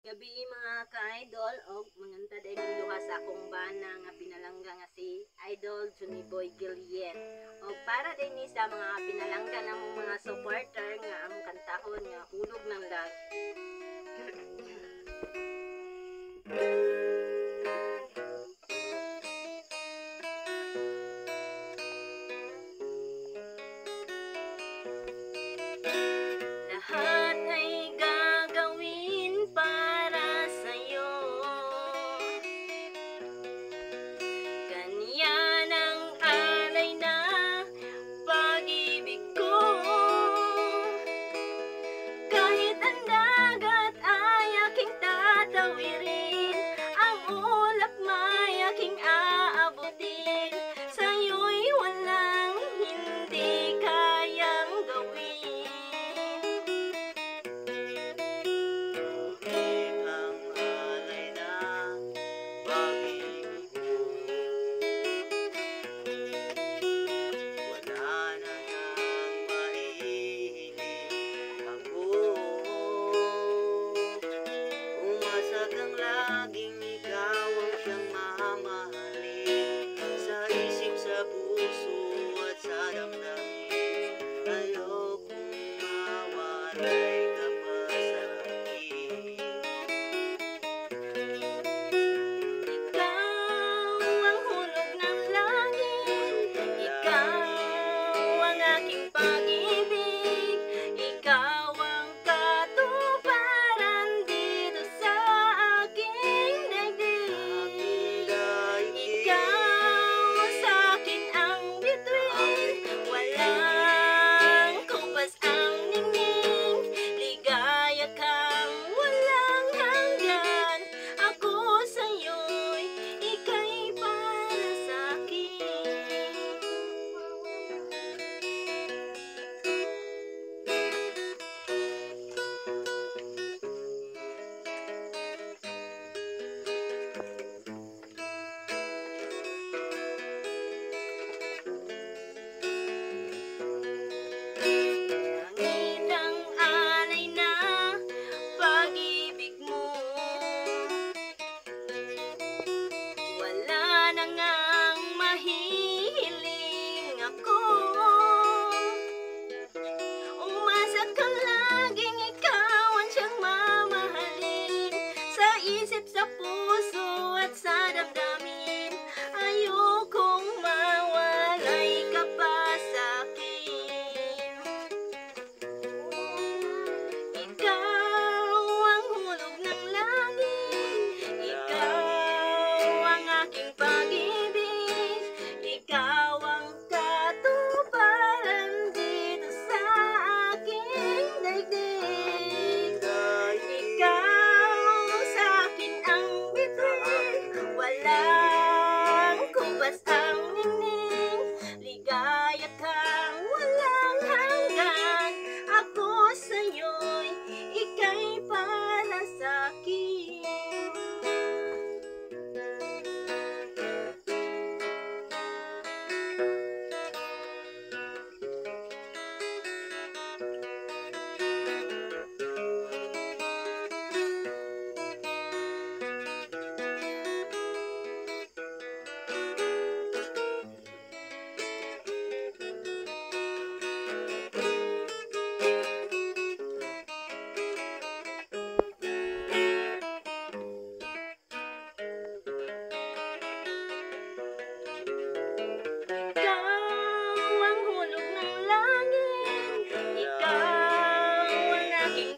Gabi mga ka-idol og manganta day duha sa akong bana nga pinalangga nga si Idol Juniboy Gillian. Og para din ni sa mga pinalangga namong mga supporter nga among kantahon nga hulog ng lag. Lahat ay gagawin para sa'yo. Ganyan ang alay na pag-ibig ko. Kahit ang dagat ay aking tatawirin, ang ulap may aking aabutin. Sa'yo'y walang hindi kayang gawin. Laging ikaw ang siyang mamahalin sa isip, sa puso at sa damdamin. Ayokong mawalay ka pa sa akin. Ikaw ang hulog ng langit, ikaw ang aking pag-ibig, ikaw ang katuparan dito sa aking daigdig. Ikaw sa akin ang bituin, walang kumpas ang ningning, ligaya kang walang hanggan. Ako sa'yo'y ika'y para sa'kin. Langit ang alay na pag-ibig mo. Wala na ngang mahihiling ako. Umasa kang laging ikaw ang siyang mamahalin sa isip, sa puso at sa damdamin. Ayokong mawalay ka pa sa'kin. Ikaw ang hulog ng langit, ikaw ang aking pag-ibig, ikaw ang katuparan dito sa aking daigdig. Ikaw sa akin ang bituin, walang kumpas ang ningning, ligaya kang walang hanggan. Ako sa'yo'y ika'y para sa'kin. Ikaw ang hulog ng langit, ikaw ang aking